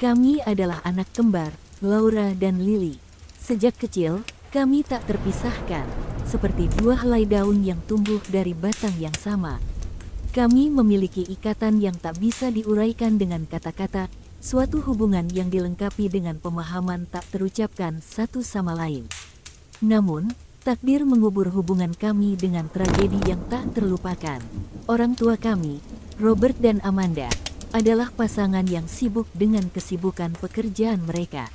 Kami adalah anak kembar, Laura dan Lily. Sejak kecil, kami tak terpisahkan, seperti dua helai daun yang tumbuh dari batang yang sama. Kami memiliki ikatan yang tak bisa diuraikan dengan kata-kata, suatu hubungan yang dilengkapi dengan pemahaman tak terucapkan satu sama lain. Namun, takdir mengubur hubungan kami dengan tragedi yang tak terlupakan. Orang tua kami, Robert dan Amanda, adalah pasangan yang sibuk dengan kesibukan pekerjaan mereka.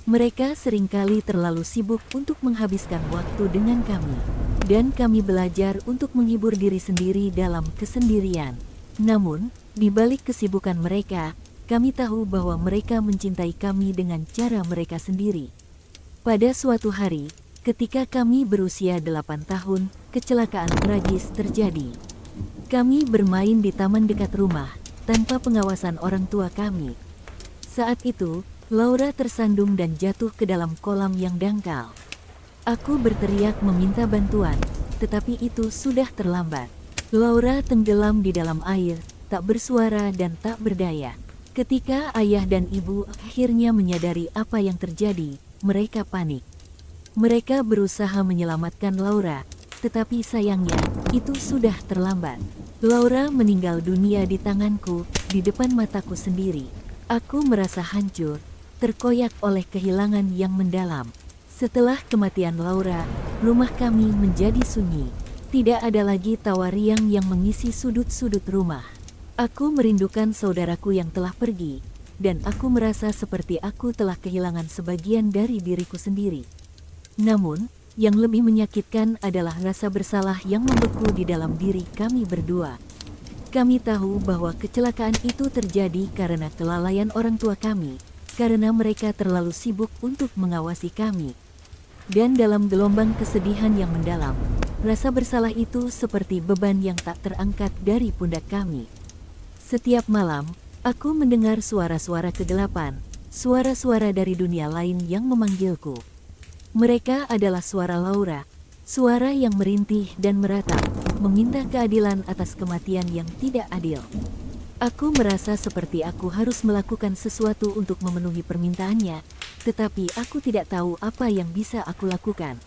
Mereka seringkali terlalu sibuk untuk menghabiskan waktu dengan kami, dan kami belajar untuk menghibur diri sendiri dalam kesendirian. Namun, di balik kesibukan mereka, kami tahu bahwa mereka mencintai kami dengan cara mereka sendiri. Pada suatu hari, ketika kami berusia 8 tahun, kecelakaan tragis terjadi. Kami bermain di taman dekat rumah, tanpa pengawasan orang tua kami. Saat itu, Laura tersandung dan jatuh ke dalam kolam yang dangkal. Aku berteriak meminta bantuan, tetapi itu sudah terlambat. Laura tenggelam di dalam air, tak bersuara dan tak berdaya. Ketika ayah dan ibu akhirnya menyadari apa yang terjadi, mereka panik. Mereka berusaha menyelamatkan Laura, tetapi sayangnya, itu sudah terlambat. Laura meninggal dunia di tanganku, di depan mataku sendiri. Aku merasa hancur, terkoyak oleh kehilangan yang mendalam. Setelah kematian Laura, rumah kami menjadi sunyi. Tidak ada lagi tawa riang yang mengisi sudut-sudut rumah. Aku merindukan saudaraku yang telah pergi, dan aku merasa seperti aku telah kehilangan sebagian dari diriku sendiri. Namun, yang lebih menyakitkan adalah rasa bersalah yang membeku di dalam diri kami berdua. Kami tahu bahwa kecelakaan itu terjadi karena kelalaian orang tua kami, karena mereka terlalu sibuk untuk mengawasi kami. Dan dalam gelombang kesedihan yang mendalam, rasa bersalah itu seperti beban yang tak terangkat dari pundak kami. Setiap malam, aku mendengar suara-suara kegelapan, suara-suara dari dunia lain yang memanggilku. Mereka adalah suara Laura, suara yang merintih dan meratap, meminta keadilan atas kematian yang tidak adil. Aku merasa seperti aku harus melakukan sesuatu untuk memenuhi permintaannya, tetapi aku tidak tahu apa yang bisa aku lakukan.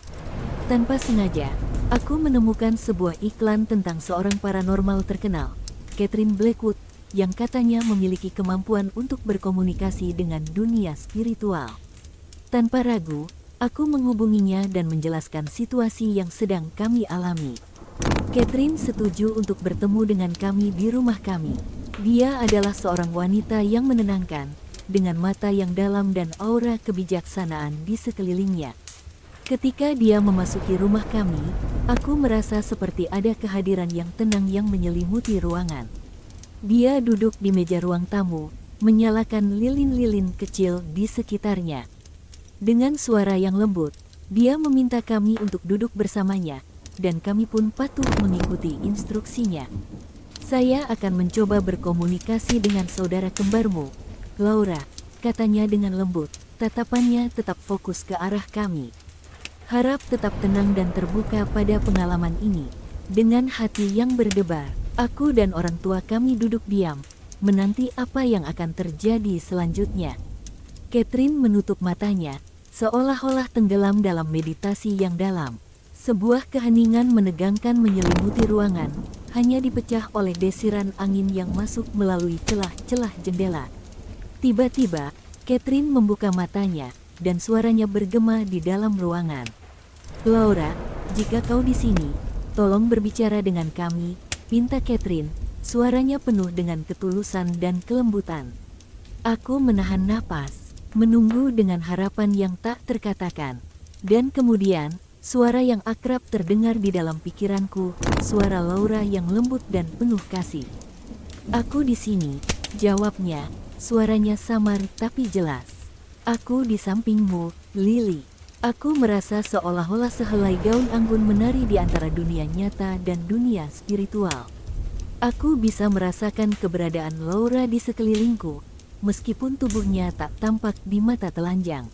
Tanpa sengaja, aku menemukan sebuah iklan tentang seorang paranormal terkenal, Catherine Blackwood, yang katanya memiliki kemampuan untuk berkomunikasi dengan dunia spiritual. Tanpa ragu, aku menghubunginya dan menjelaskan situasi yang sedang kami alami. Catherine setuju untuk bertemu dengan kami di rumah kami. Dia adalah seorang wanita yang menenangkan, dengan mata yang dalam dan aura kebijaksanaan di sekelilingnya. Ketika dia memasuki rumah kami, aku merasa seperti ada kehadiran yang tenang yang menyelimuti ruangan. Dia duduk di meja ruang tamu, menyalakan lilin-lilin kecil di sekitarnya. Dengan suara yang lembut, dia meminta kami untuk duduk bersamanya, dan kami pun patuh mengikuti instruksinya. Saya akan mencoba berkomunikasi dengan saudara kembarmu, Laura, katanya dengan lembut, tatapannya tetap fokus ke arah kami. Harap tetap tenang dan terbuka pada pengalaman ini. Dengan hati yang berdebar, aku dan orang tua kami duduk diam, menanti apa yang akan terjadi selanjutnya. Catherine menutup matanya, seolah-olah tenggelam dalam meditasi yang dalam. Sebuah keheningan menegangkan menyelimuti ruangan, hanya dipecah oleh desiran angin yang masuk melalui celah-celah jendela. Tiba-tiba, Catherine membuka matanya, dan suaranya bergema di dalam ruangan. Laura, jika kau di sini, tolong berbicara dengan kami, pinta Catherine, suaranya penuh dengan ketulusan dan kelembutan. Aku menahan napas, menunggu dengan harapan yang tak terkatakan. Dan kemudian, suara yang akrab terdengar di dalam pikiranku, suara Laura yang lembut dan penuh kasih. Aku di sini, jawabnya, suaranya samar tapi jelas. Aku di sampingmu, Lily. Aku merasa seolah-olah sehelai gaun anggun menari di antara dunia nyata dan dunia spiritual. Aku bisa merasakan keberadaan Laura di sekelilingku, meskipun tubuhnya tak tampak di mata telanjang.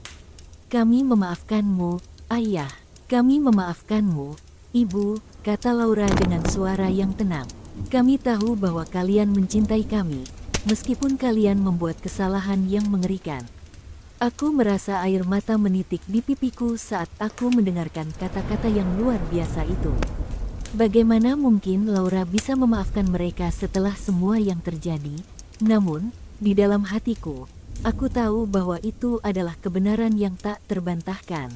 Kami memaafkanmu, Ayah. Kami memaafkanmu, Ibu, kata Laura dengan suara yang tenang. Kami tahu bahwa kalian mencintai kami, meskipun kalian membuat kesalahan yang mengerikan. Aku merasa air mata menitik di pipiku saat aku mendengarkan kata-kata yang luar biasa itu. Bagaimana mungkin Laura bisa memaafkan mereka setelah semua yang terjadi? Namun, di dalam hatiku, aku tahu bahwa itu adalah kebenaran yang tak terbantahkan.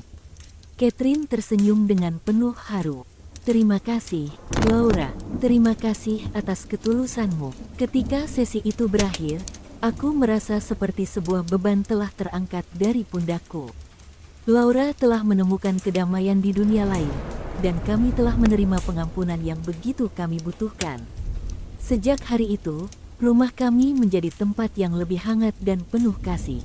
Catherine tersenyum dengan penuh haru. Terima kasih, Laura. Terima kasih atas ketulusanmu. Ketika sesi itu berakhir, aku merasa seperti sebuah beban telah terangkat dari pundakku. Laura telah menemukan kedamaian di dunia lain, dan kami telah menerima pengampunan yang begitu kami butuhkan. Sejak hari itu, rumah kami menjadi tempat yang lebih hangat dan penuh kasih.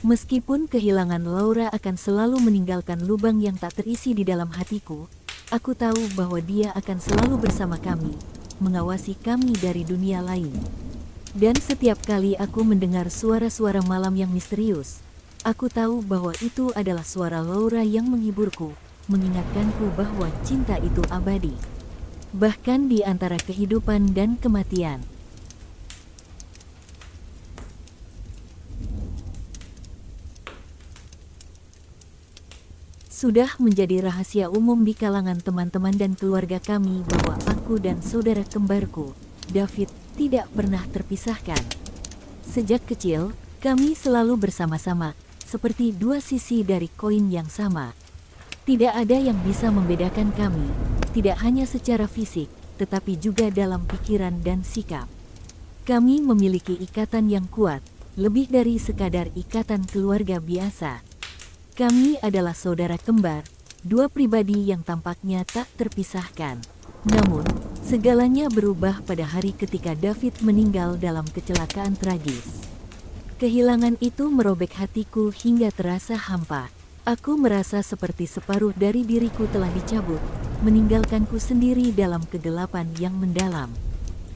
Meskipun kehilangan Laura akan selalu meninggalkan lubang yang tak terisi di dalam hatiku, aku tahu bahwa dia akan selalu bersama kami, mengawasi kami dari dunia lain. Dan setiap kali aku mendengar suara-suara malam yang misterius, aku tahu bahwa itu adalah suara Laura yang menghiburku, mengingatkanku bahwa cinta itu abadi, bahkan di antara kehidupan dan kematian. Sudah menjadi rahasia umum di kalangan teman-teman dan keluarga kami bahwa aku dan saudara kembarku, David, tidak pernah terpisahkan. Sejak kecil, kami selalu bersama-sama, seperti dua sisi dari koin yang sama. Tidak ada yang bisa membedakan kami, tidak hanya secara fisik, tetapi juga dalam pikiran dan sikap. Kami memiliki ikatan yang kuat, lebih dari sekadar ikatan keluarga biasa. Kami adalah saudara kembar, dua pribadi yang tampaknya tak terpisahkan. Namun, segalanya berubah pada hari ketika David meninggal dalam kecelakaan tragis. Kehilangan itu merobek hatiku hingga terasa hampa. Aku merasa seperti separuh dari diriku telah dicabut, meninggalkanku sendiri dalam kegelapan yang mendalam.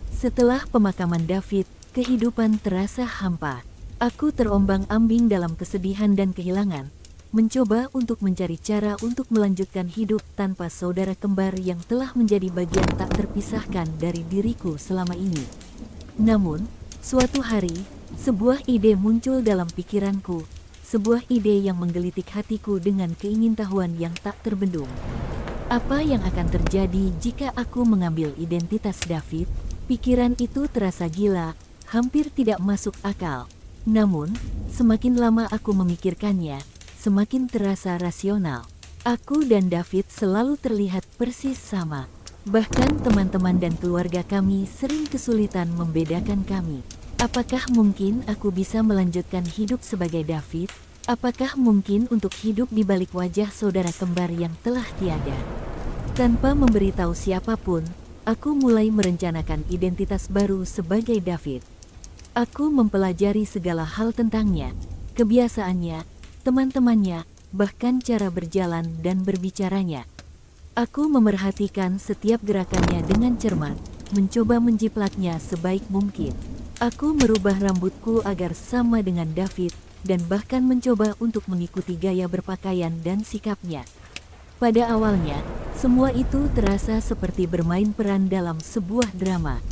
Setelah pemakaman David, kehidupan terasa hampa. Aku terombang-ambing dalam kesedihan dan kehilangan, mencoba untuk mencari cara untuk melanjutkan hidup tanpa saudara kembar yang telah menjadi bagian tak terpisahkan dari diriku selama ini. Namun, suatu hari, sebuah ide muncul dalam pikiranku, sebuah ide yang menggelitik hatiku dengan keingintahuan yang tak terbendung. Apa yang akan terjadi jika aku mengambil identitas David? Pikiran itu terasa gila, hampir tidak masuk akal. Namun, semakin lama aku memikirkannya, semakin terasa rasional. Aku dan David selalu terlihat persis sama. Bahkan teman-teman dan keluarga kami sering kesulitan membedakan kami. Apakah mungkin aku bisa melanjutkan hidup sebagai David? Apakah mungkin untuk hidup di balik wajah saudara kembar yang telah tiada? Tanpa memberitahu siapapun, aku mulai merencanakan identitas baru sebagai David. Aku mempelajari segala hal tentangnya, kebiasaannya, teman-temannya, bahkan cara berjalan dan berbicaranya. Aku memerhatikan setiap gerakannya dengan cermat, mencoba menjiplaknya sebaik mungkin. Aku merubah rambutku agar sama dengan David, dan bahkan mencoba untuk mengikuti gaya berpakaian dan sikapnya. Pada awalnya, semua itu terasa seperti bermain peran dalam sebuah drama.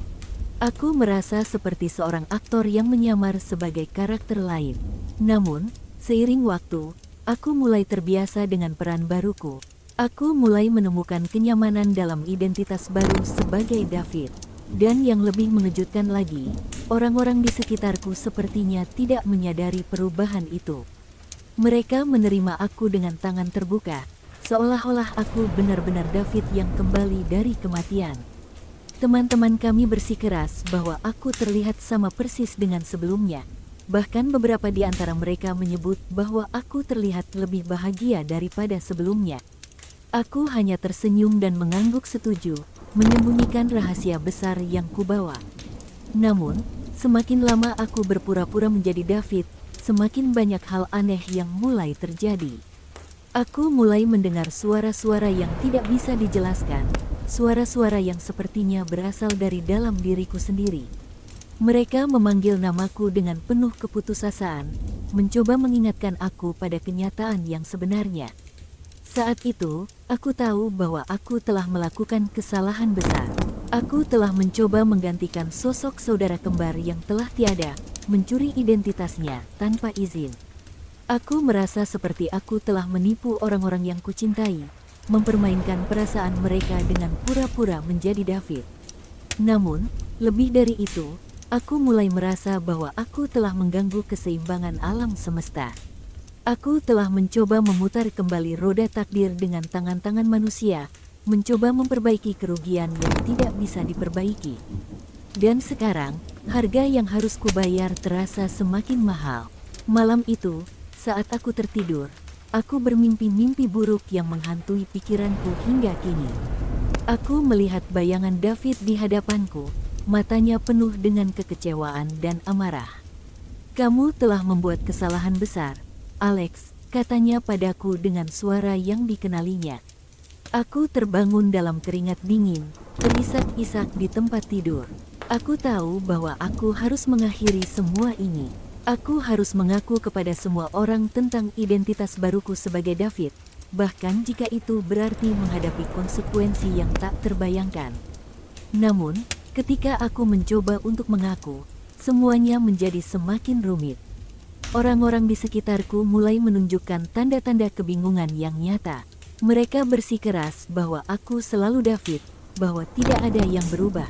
Aku merasa seperti seorang aktor yang menyamar sebagai karakter lain. Namun, seiring waktu, aku mulai terbiasa dengan peran baruku. Aku mulai menemukan kenyamanan dalam identitas baru sebagai David. Dan yang lebih mengejutkan lagi, orang-orang di sekitarku sepertinya tidak menyadari perubahan itu. Mereka menerima aku dengan tangan terbuka, seolah-olah aku benar-benar David yang kembali dari kematian. Teman-teman kami bersikeras bahwa aku terlihat sama persis dengan sebelumnya. Bahkan beberapa di antara mereka menyebut bahwa aku terlihat lebih bahagia daripada sebelumnya. Aku hanya tersenyum dan mengangguk setuju, menyembunyikan rahasia besar yang kubawa. Namun, semakin lama aku berpura-pura menjadi David, semakin banyak hal aneh yang mulai terjadi. Aku mulai mendengar suara-suara yang tidak bisa dijelaskan, suara-suara yang sepertinya berasal dari dalam diriku sendiri. Mereka memanggil namaku dengan penuh keputusasaan, mencoba mengingatkan aku pada kenyataan yang sebenarnya. Saat itu, aku tahu bahwa aku telah melakukan kesalahan besar. Aku telah mencoba menggantikan sosok saudara kembar yang telah tiada, mencuri identitasnya tanpa izin. Aku merasa seperti aku telah menipu orang-orang yang kucintai, mempermainkan perasaan mereka dengan pura-pura menjadi David. Namun, lebih dari itu, aku mulai merasa bahwa aku telah mengganggu keseimbangan alam semesta. Aku telah mencoba memutar kembali roda takdir dengan tangan-tangan manusia, mencoba memperbaiki kerugian yang tidak bisa diperbaiki. Dan sekarang, harga yang harus kubayar terasa semakin mahal. Malam itu, saat aku tertidur, aku bermimpi-mimpi buruk yang menghantui pikiranku hingga kini. Aku melihat bayangan David di hadapanku, matanya penuh dengan kekecewaan dan amarah. "Kamu telah membuat kesalahan besar, Alex," katanya padaku dengan suara yang dikenalinya. Aku terbangun dalam keringat dingin, terisak-isak di tempat tidur. Aku tahu bahwa aku harus mengakhiri semua ini. Aku harus mengaku kepada semua orang tentang identitas baruku sebagai David, bahkan jika itu berarti menghadapi konsekuensi yang tak terbayangkan. Namun, ketika aku mencoba untuk mengaku, semuanya menjadi semakin rumit. Orang-orang di sekitarku mulai menunjukkan tanda-tanda kebingungan yang nyata. Mereka bersikeras bahwa aku selalu David, bahwa tidak ada yang berubah.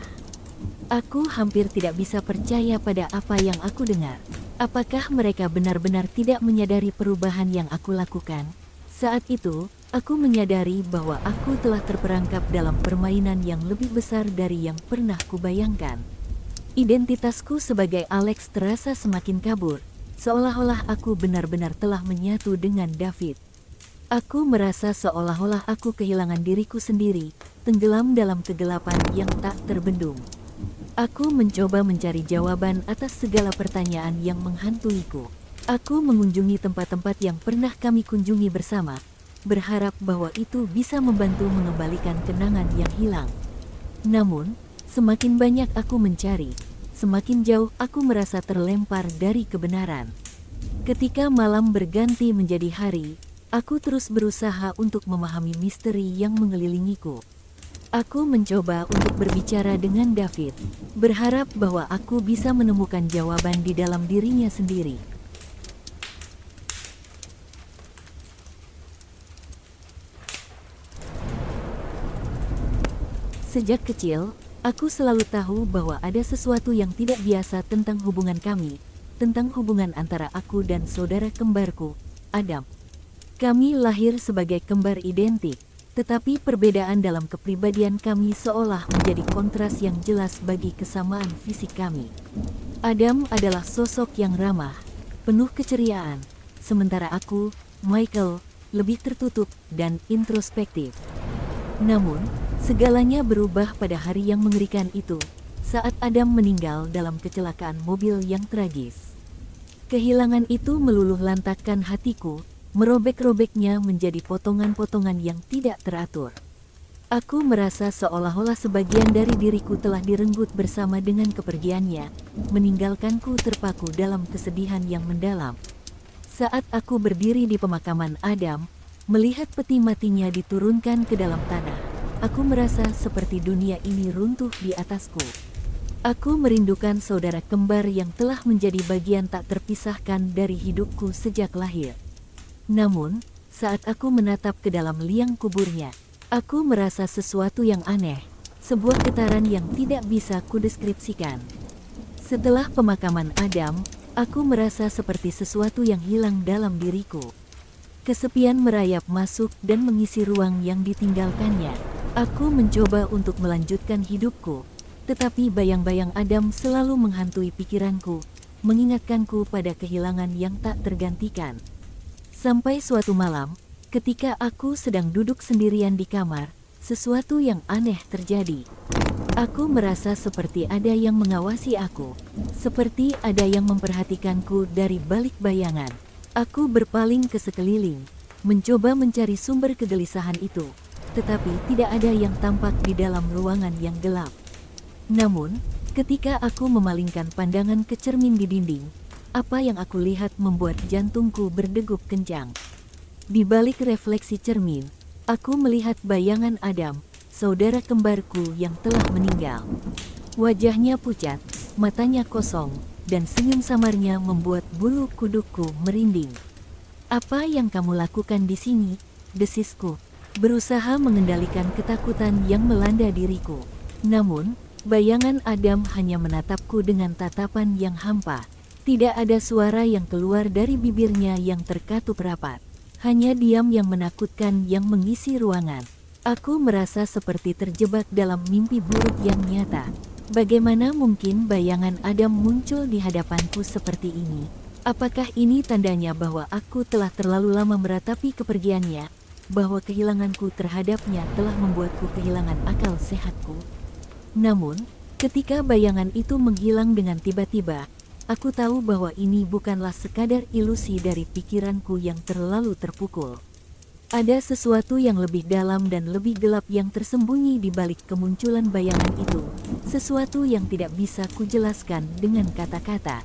Aku hampir tidak bisa percaya pada apa yang aku dengar. Apakah mereka benar-benar tidak menyadari perubahan yang aku lakukan? Saat itu, aku menyadari bahwa aku telah terperangkap dalam permainan yang lebih besar dari yang pernah kubayangkan. Identitasku sebagai Alex terasa semakin kabur, seolah-olah aku benar-benar telah menyatu dengan David. Aku merasa seolah-olah aku kehilangan diriku sendiri, tenggelam dalam kegelapan yang tak terbendung. Aku mencoba mencari jawaban atas segala pertanyaan yang menghantuiku. Aku mengunjungi tempat-tempat yang pernah kami kunjungi bersama, berharap bahwa itu bisa membantu mengembalikan kenangan yang hilang. Namun, semakin banyak aku mencari, semakin jauh aku merasa terlempar dari kebenaran. Ketika malam berganti menjadi hari, aku terus berusaha untuk memahami misteri yang mengelilingiku. Aku mencoba untuk berbicara dengan David, berharap bahwa aku bisa menemukan jawaban di dalam dirinya sendiri. Sejak kecil, aku selalu tahu bahwa ada sesuatu yang tidak biasa tentang hubungan kami, tentang hubungan antara aku dan saudara kembarku, Adam. Kami lahir sebagai kembar identik, tetapi perbedaan dalam kepribadian kami seolah menjadi kontras yang jelas bagi kesamaan fisik kami. Adam adalah sosok yang ramah, penuh keceriaan, sementara aku, Michael, lebih tertutup dan introspektif. Namun, segalanya berubah pada hari yang mengerikan itu, saat Adam meninggal dalam kecelakaan mobil yang tragis. Kehilangan itu meluluh lantakkan hatiku, merobek-robeknya menjadi potongan-potongan yang tidak teratur. Aku merasa seolah-olah sebagian dari diriku telah direnggut bersama dengan kepergiannya, meninggalkanku terpaku dalam kesedihan yang mendalam. Saat aku berdiri di pemakaman Adam, melihat peti matinya diturunkan ke dalam tanah, aku merasa seperti dunia ini runtuh di atasku. Aku merindukan saudara kembar yang telah menjadi bagian tak terpisahkan dari hidupku sejak lahir. Namun, saat aku menatap ke dalam liang kuburnya, aku merasa sesuatu yang aneh, sebuah getaran yang tidak bisa kudeskripsikan. Setelah pemakaman Adam, aku merasa seperti sesuatu yang hilang dalam diriku. Kesepian merayap masuk dan mengisi ruang yang ditinggalkannya. Aku mencoba untuk melanjutkan hidupku, tetapi bayang-bayang Adam selalu menghantui pikiranku, mengingatkanku pada kehilangan yang tak tergantikan. Sampai suatu malam, ketika aku sedang duduk sendirian di kamar, sesuatu yang aneh terjadi. Aku merasa seperti ada yang mengawasi aku, seperti ada yang memperhatikanku dari balik bayangan. Aku berpaling ke sekeliling, mencoba mencari sumber kegelisahan itu, tetapi tidak ada yang tampak di dalam ruangan yang gelap. Namun, ketika aku memalingkan pandangan ke cermin di dinding, apa yang aku lihat membuat jantungku berdegup kencang. Di balik refleksi cermin, aku melihat bayangan Adam, saudara kembarku yang telah meninggal. Wajahnya pucat, matanya kosong, dan senyum samarnya membuat bulu kudukku merinding. "Apa yang kamu lakukan di sini?" desisku, berusaha mengendalikan ketakutan yang melanda diriku. Namun, bayangan Adam hanya menatapku dengan tatapan yang hampa. Tidak ada suara yang keluar dari bibirnya yang terkatup rapat. Hanya diam yang menakutkan yang mengisi ruangan. Aku merasa seperti terjebak dalam mimpi buruk yang nyata. Bagaimana mungkin bayangan Adam muncul di hadapanku seperti ini? Apakah ini tandanya bahwa aku telah terlalu lama meratapi kepergiannya? Bahwa kehilanganku terhadapnya telah membuatku kehilangan akal sehatku? Namun, ketika bayangan itu menghilang dengan tiba-tiba, aku tahu bahwa ini bukanlah sekadar ilusi dari pikiranku yang terlalu terpukul. Ada sesuatu yang lebih dalam dan lebih gelap yang tersembunyi di balik kemunculan bayangan itu, sesuatu yang tidak bisa kujelaskan dengan kata-kata.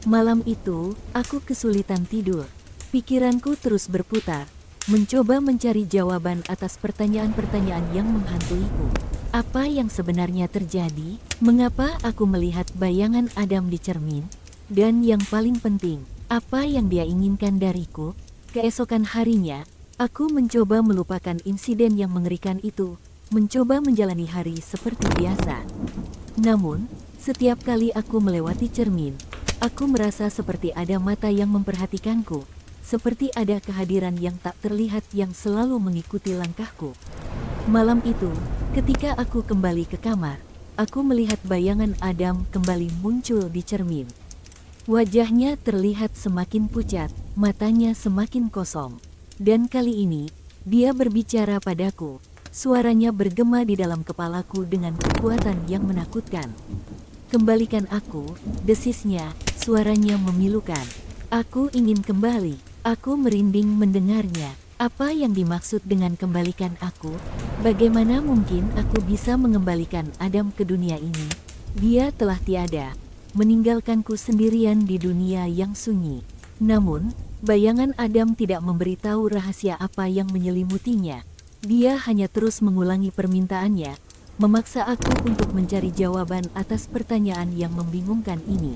Malam itu, aku kesulitan tidur. Pikiranku terus berputar, mencoba mencari jawaban atas pertanyaan-pertanyaan yang menghantuiku. Apa yang sebenarnya terjadi? Mengapa aku melihat bayangan Adam di cermin? Dan yang paling penting, apa yang dia inginkan dariku? Keesokan harinya, aku mencoba melupakan insiden yang mengerikan itu, mencoba menjalani hari seperti biasa. Namun, setiap kali aku melewati cermin, aku merasa seperti ada mata yang memperhatikanku, seperti ada kehadiran yang tak terlihat yang selalu mengikuti langkahku. Malam itu, ketika aku kembali ke kamar, aku melihat bayangan Adam kembali muncul di cermin. Wajahnya terlihat semakin pucat, matanya semakin kosong. Dan kali ini, dia berbicara padaku. Suaranya bergema di dalam kepalaku dengan kekuatan yang menakutkan. "Kembalikan aku," desisnya, suaranya memilukan. "Aku ingin kembali." Aku merinding mendengarnya. Apa yang dimaksud dengan kembalikan aku? Bagaimana mungkin aku bisa mengembalikan Adam ke dunia ini? Dia telah tiada, meninggalkanku sendirian di dunia yang sunyi. Namun, bayangan Adam tidak memberitahu rahasia apa yang menyelimutinya. Dia hanya terus mengulangi permintaannya, memaksa aku untuk mencari jawaban atas pertanyaan yang membingungkan ini.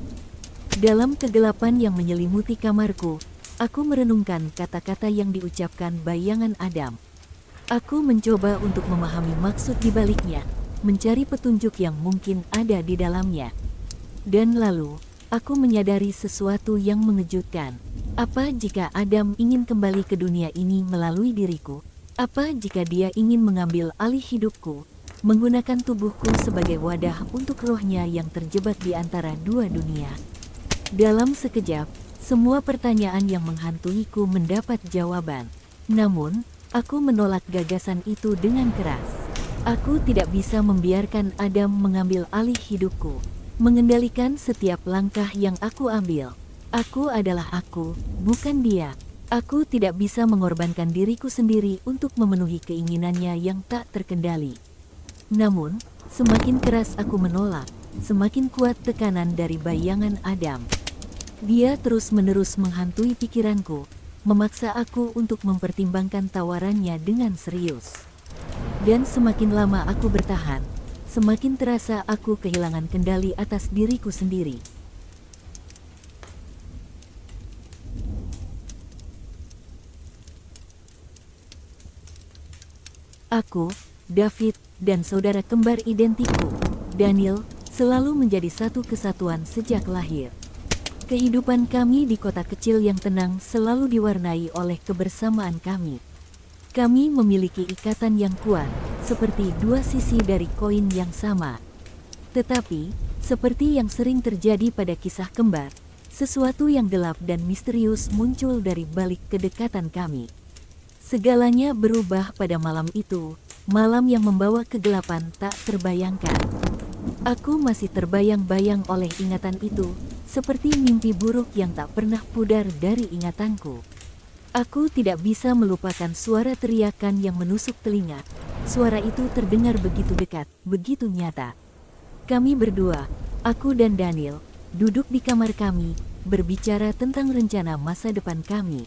Dalam kegelapan yang menyelimuti kamarku, aku merenungkan kata-kata yang diucapkan bayangan Adam. Aku mencoba untuk memahami maksud di baliknya, mencari petunjuk yang mungkin ada di dalamnya. Dan lalu, aku menyadari sesuatu yang mengejutkan. Apa jika Adam ingin kembali ke dunia ini melalui diriku? Apa jika dia ingin mengambil alih hidupku, menggunakan tubuhku sebagai wadah untuk rohnya yang terjebak di antara dua dunia? Dalam sekejap, semua pertanyaan yang menghantuiku mendapat jawaban. Namun, aku menolak gagasan itu dengan keras. Aku tidak bisa membiarkan Adam mengambil alih hidupku, mengendalikan setiap langkah yang aku ambil. Aku adalah aku, bukan dia. Aku tidak bisa mengorbankan diriku sendiri untuk memenuhi keinginannya yang tak terkendali. Namun, semakin keras aku menolak, semakin kuat tekanan dari bayangan Adam. Dia terus-menerus menghantui pikiranku, memaksa aku untuk mempertimbangkan tawarannya dengan serius. Dan semakin lama aku bertahan, semakin terasa aku kehilangan kendali atas diriku sendiri. Aku, David, dan saudara kembar identikku, Daniel, selalu menjadi satu kesatuan sejak lahir. Kehidupan kami di kota kecil yang tenang selalu diwarnai oleh kebersamaan kami. Kami memiliki ikatan yang kuat, seperti dua sisi dari koin yang sama. Tetapi, seperti yang sering terjadi pada kisah kembar, sesuatu yang gelap dan misterius muncul dari balik kedekatan kami. Segalanya berubah pada malam itu, malam yang membawa kegelapan tak terbayangkan. Aku masih terbayang-bayang oleh ingatan itu, seperti mimpi buruk yang tak pernah pudar dari ingatanku. Aku tidak bisa melupakan suara teriakan yang menusuk telinga. Suara itu terdengar begitu dekat, begitu nyata. Kami berdua, aku dan Daniel, duduk di kamar kami, berbicara tentang rencana masa depan kami.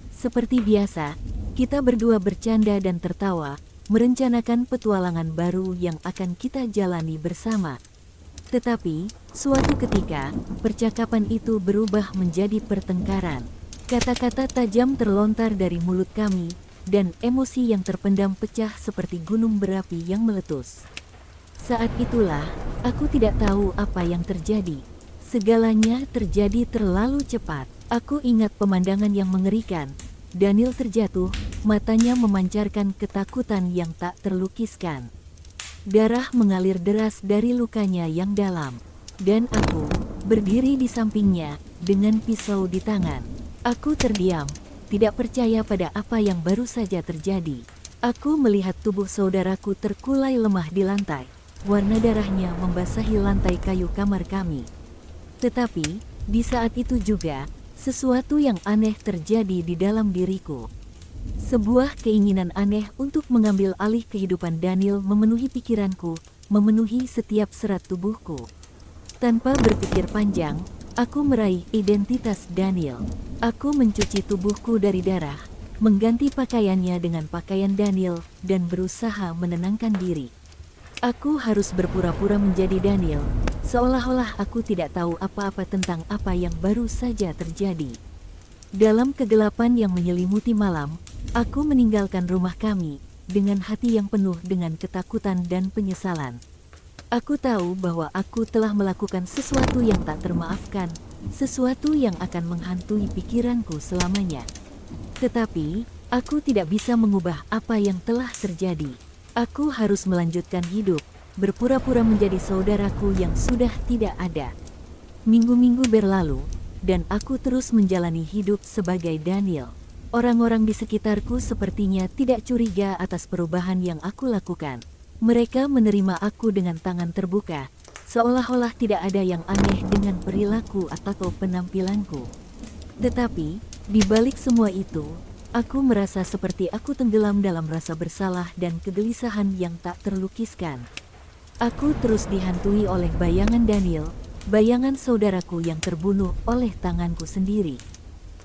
Seperti biasa, kita berdua bercanda dan tertawa, merencanakan petualangan baru yang akan kita jalani bersama. Tetapi, suatu ketika, percakapan itu berubah menjadi pertengkaran. Kata-kata tajam terlontar dari mulut kami, dan emosi yang terpendam pecah seperti gunung berapi yang meletus. Saat itulah, aku tidak tahu apa yang terjadi. Segalanya terjadi terlalu cepat. Aku ingat pemandangan yang mengerikan. Daniel terjatuh, matanya memancarkan ketakutan yang tak terlukiskan. Darah mengalir deras dari lukanya yang dalam. Dan aku, berdiri di sampingnya, dengan pisau di tangan. Aku terdiam, tidak percaya pada apa yang baru saja terjadi. Aku melihat tubuh saudaraku terkulai lemah di lantai. Warna darahnya membasahi lantai kayu kamar kami. Tetapi, di saat itu juga, sesuatu yang aneh terjadi di dalam diriku. Sebuah keinginan aneh untuk mengambil alih kehidupan Daniel memenuhi pikiranku, memenuhi setiap serat tubuhku. Tanpa berpikir panjang, aku meraih identitas Daniel. Aku mencuci tubuhku dari darah, mengganti pakaiannya dengan pakaian Daniel, dan berusaha menenangkan diri. Aku harus berpura-pura menjadi Daniel, seolah-olah aku tidak tahu apa-apa tentang apa yang baru saja terjadi. Dalam kegelapan yang menyelimuti malam, aku meninggalkan rumah kami, dengan hati yang penuh dengan ketakutan dan penyesalan. Aku tahu bahwa aku telah melakukan sesuatu yang tak termaafkan, sesuatu yang akan menghantui pikiranku selamanya. Tetapi, aku tidak bisa mengubah apa yang telah terjadi. Aku harus melanjutkan hidup, berpura-pura menjadi saudaraku yang sudah tidak ada. Minggu-minggu berlalu, dan aku terus menjalani hidup sebagai Daniel. Orang-orang di sekitarku sepertinya tidak curiga atas perubahan yang aku lakukan. Mereka menerima aku dengan tangan terbuka, seolah-olah tidak ada yang aneh dengan perilaku atau penampilanku. Tetapi, di balik semua itu, aku merasa seperti aku tenggelam dalam rasa bersalah dan kegelisahan yang tak terlukiskan. Aku terus dihantui oleh bayangan Daniel, bayangan saudaraku yang terbunuh oleh tanganku sendiri.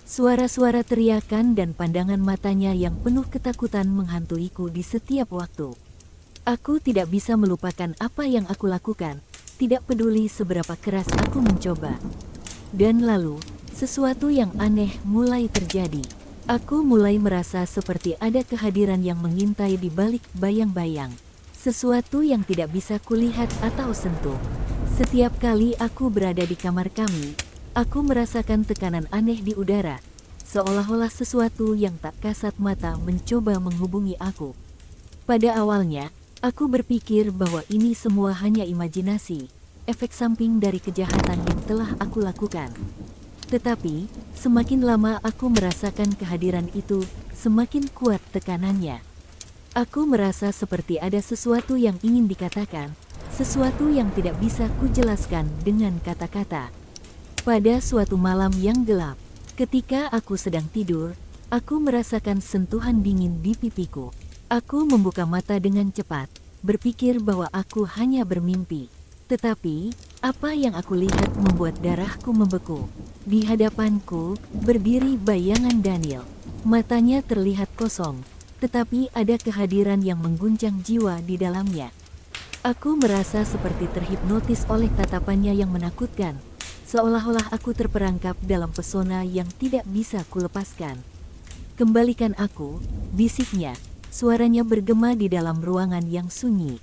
Suara-suara teriakan dan pandangan matanya yang penuh ketakutan menghantuiku di setiap waktu. Aku tidak bisa melupakan apa yang aku lakukan, tidak peduli seberapa keras aku mencoba. Dan lalu, sesuatu yang aneh mulai terjadi. Aku mulai merasa seperti ada kehadiran yang mengintai di balik bayang-bayang. Sesuatu yang tidak bisa kulihat atau sentuh. Setiap kali aku berada di kamar kami, aku merasakan tekanan aneh di udara, seolah-olah sesuatu yang tak kasat mata mencoba menghubungi aku. Pada awalnya, aku berpikir bahwa ini semua hanya imajinasi, efek samping dari kejahatan yang telah aku lakukan. Tetapi, semakin lama aku merasakan kehadiran itu, semakin kuat tekanannya. Aku merasa seperti ada sesuatu yang ingin dikatakan, sesuatu yang tidak bisa kujelaskan dengan kata-kata. Pada suatu malam yang gelap, ketika aku sedang tidur, aku merasakan sentuhan dingin di pipiku. Aku membuka mata dengan cepat, berpikir bahwa aku hanya bermimpi. Tetapi, apa yang aku lihat membuat darahku membeku. Di hadapanku, berdiri bayangan Daniel. Matanya terlihat kosong, tetapi ada kehadiran yang mengguncang jiwa di dalamnya. Aku merasa seperti terhipnotis oleh tatapannya yang menakutkan, seolah-olah aku terperangkap dalam pesona yang tidak bisa kulepaskan. "Kembalikan aku," bisiknya, suaranya bergema di dalam ruangan yang sunyi.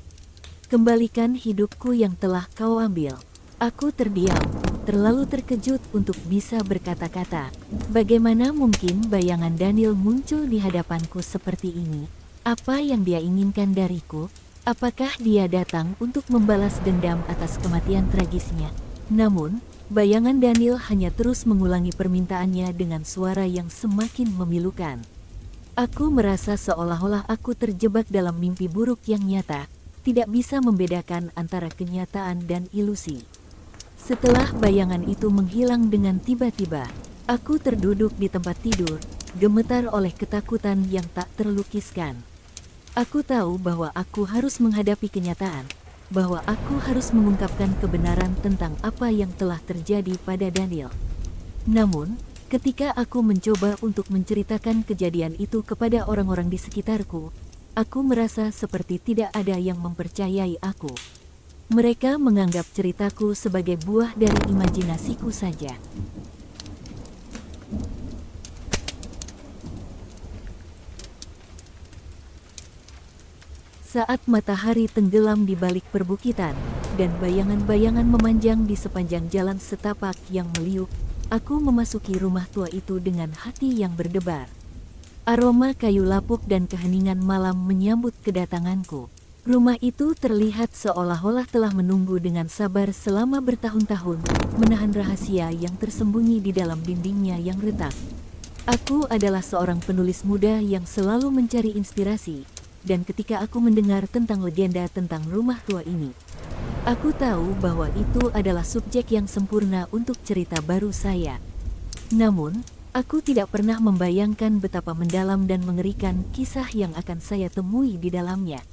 "Kembalikan hidupku yang telah kau ambil." Aku terdiam, terlalu terkejut untuk bisa berkata-kata. Bagaimana mungkin bayangan Daniel muncul di hadapanku seperti ini? Apa yang dia inginkan dariku? Apakah dia datang untuk membalas dendam atas kematian tragisnya? Namun, bayangan Daniel hanya terus mengulangi permintaannya dengan suara yang semakin memilukan. Aku merasa seolah-olah aku terjebak dalam mimpi buruk yang nyata, tidak bisa membedakan antara kenyataan dan ilusi. Setelah bayangan itu menghilang dengan tiba-tiba, aku terduduk di tempat tidur, gemetar oleh ketakutan yang tak terlukiskan. Aku tahu bahwa aku harus menghadapi kenyataan, bahwa aku harus mengungkapkan kebenaran tentang apa yang telah terjadi pada Daniel. Namun, ketika aku mencoba untuk menceritakan kejadian itu kepada orang-orang di sekitarku, aku merasa seperti tidak ada yang mempercayai aku. Mereka menganggap ceritaku sebagai buah dari imajinasiku saja. Saat matahari tenggelam di balik perbukitan, dan bayangan-bayangan memanjang di sepanjang jalan setapak yang meliuk, aku memasuki rumah tua itu dengan hati yang berdebar. Aroma kayu lapuk dan keheningan malam menyambut kedatanganku. Rumah itu terlihat seolah-olah telah menunggu dengan sabar selama bertahun-tahun, menahan rahasia yang tersembunyi di dalam dindingnya yang retak. Aku adalah seorang penulis muda yang selalu mencari inspirasi, dan ketika aku mendengar tentang legenda tentang rumah tua ini, aku tahu bahwa itu adalah subjek yang sempurna untuk cerita baru saya. Namun, aku tidak pernah membayangkan betapa mendalam dan mengerikan kisah yang akan saya temui di dalamnya.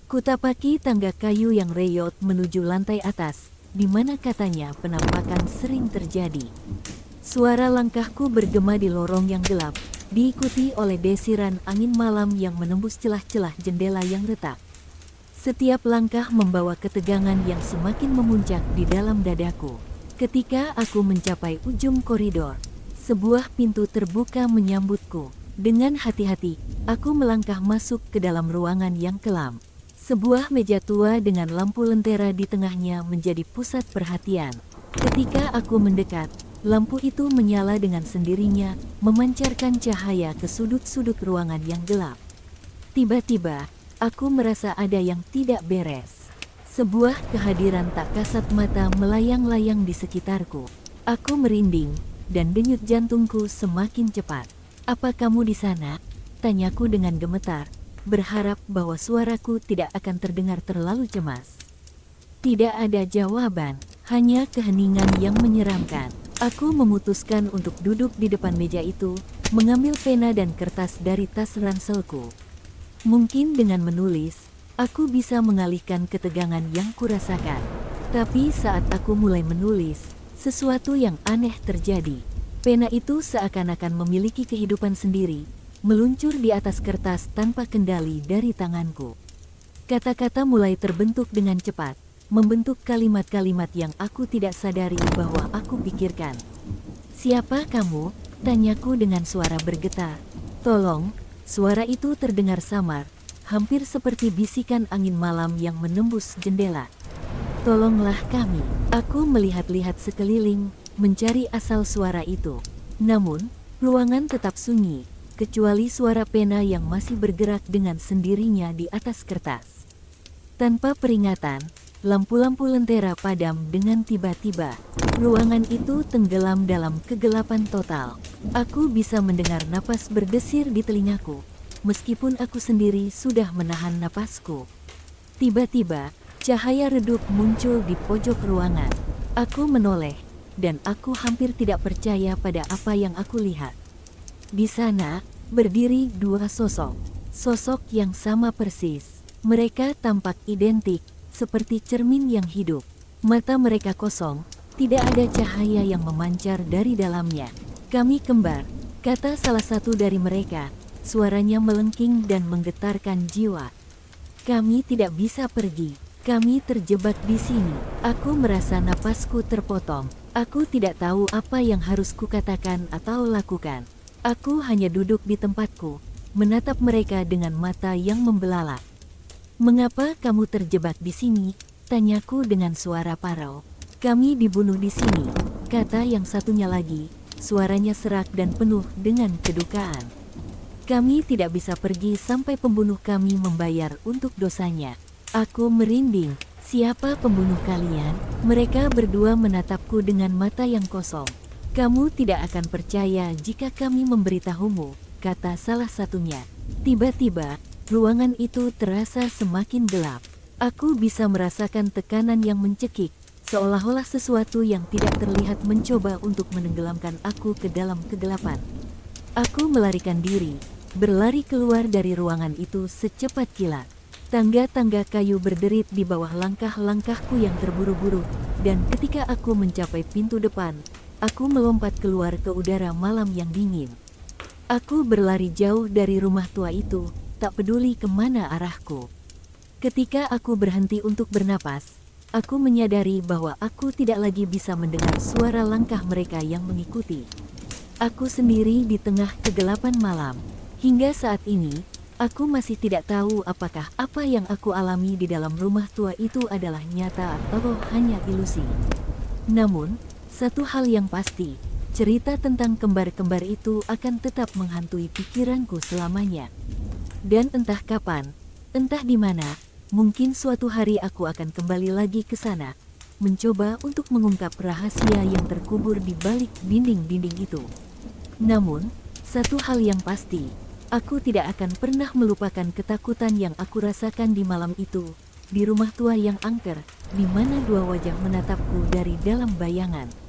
Kutapaki tangga kayu yang reyot menuju lantai atas, di mana katanya penampakan sering terjadi. Suara langkahku bergema di lorong yang gelap, diikuti oleh desiran angin malam yang menembus celah-celah jendela yang retak. Setiap langkah membawa ketegangan yang semakin memuncak di dalam dadaku. Ketika aku mencapai ujung koridor, sebuah pintu terbuka menyambutku. Dengan hati-hati, aku melangkah masuk ke dalam ruangan yang kelam. Sebuah meja tua dengan lampu lentera di tengahnya menjadi pusat perhatian. Ketika aku mendekat, lampu itu menyala dengan sendirinya, memancarkan cahaya ke sudut-sudut ruangan yang gelap. Tiba-tiba, aku merasa ada yang tidak beres. Sebuah kehadiran tak kasat mata melayang-layang di sekitarku. Aku merinding, dan denyut jantungku semakin cepat. "Apa kamu di sana?" tanyaku dengan gemetar, berharap bahwa suaraku tidak akan terdengar terlalu cemas. Tidak ada jawaban, hanya keheningan yang menyeramkan. Aku memutuskan untuk duduk di depan meja itu, mengambil pena dan kertas dari tas ranselku. Mungkin dengan menulis, aku bisa mengalihkan ketegangan yang kurasakan. Tapi saat aku mulai menulis, sesuatu yang aneh terjadi. Pena itu seakan-akan memiliki kehidupan sendiri, meluncur di atas kertas tanpa kendali dari tanganku. Kata-kata mulai terbentuk dengan cepat, membentuk kalimat-kalimat yang aku tidak sadari bahwa aku pikirkan. "Siapa kamu?" tanyaku dengan suara bergetar. "Tolong," suara itu terdengar samar, hampir seperti bisikan angin malam yang menembus jendela. "Tolonglah kami." Aku melihat-lihat sekeliling, mencari asal suara itu. Namun, ruangan tetap sunyi, kecuali suara pena yang masih bergerak dengan sendirinya di atas kertas. Tanpa peringatan, lampu-lampu lentera padam dengan tiba-tiba. Ruangan itu tenggelam dalam kegelapan total. Aku bisa mendengar napas berdesir di telingaku, meskipun aku sendiri sudah menahan napasku. Tiba-tiba, cahaya redup muncul di pojok ruangan. Aku menoleh, dan aku hampir tidak percaya pada apa yang aku lihat. Di sana, berdiri dua sosok. Sosok yang sama persis. Mereka tampak identik, seperti cermin yang hidup. Mata mereka kosong, tidak ada cahaya yang memancar dari dalamnya. "Kami kembar," kata salah satu dari mereka. Suaranya melengking dan menggetarkan jiwa. "Kami tidak bisa pergi. Kami terjebak di sini." Aku merasa napasku terpotong. Aku tidak tahu apa yang harus kukatakan atau lakukan. Aku hanya duduk di tempatku, menatap mereka dengan mata yang membelalak. "Mengapa kamu terjebak di sini?" tanyaku dengan suara parau. "Kami dibunuh di sini," kata yang satunya lagi, suaranya serak dan penuh dengan kedukaan. "Kami tidak bisa pergi sampai pembunuh kami membayar untuk dosanya." Aku merinding. "Siapa pembunuh kalian?" Mereka berdua menatapku dengan mata yang kosong. "Kamu tidak akan percaya jika kami memberitahumu," kata salah satunya. Tiba-tiba, ruangan itu terasa semakin gelap. Aku bisa merasakan tekanan yang mencekik, seolah-olah sesuatu yang tidak terlihat mencoba untuk menenggelamkan aku ke dalam kegelapan. Aku melarikan diri, berlari keluar dari ruangan itu secepat kilat. Tangga-tangga kayu berderit di bawah langkah-langkahku yang terburu-buru, dan ketika aku mencapai pintu depan, aku melompat keluar ke udara malam yang dingin. Aku berlari jauh dari rumah tua itu, tak peduli kemana arahku. Ketika aku berhenti untuk bernapas, aku menyadari bahwa aku tidak lagi bisa mendengar suara langkah mereka yang mengikuti. Aku sendiri di tengah kegelapan malam. Hingga saat ini, aku masih tidak tahu apakah apa yang aku alami di dalam rumah tua itu adalah nyata atau hanya ilusi. Namun, satu hal yang pasti, cerita tentang kembar-kembar itu akan tetap menghantui pikiranku selamanya. Dan entah kapan, entah di mana, mungkin suatu hari aku akan kembali lagi ke sana, mencoba untuk mengungkap rahasia yang terkubur di balik dinding-dinding itu. Namun, satu hal yang pasti, aku tidak akan pernah melupakan ketakutan yang aku rasakan di malam itu, di rumah tua yang angker, di mana dua wajah menatapku dari dalam bayangan.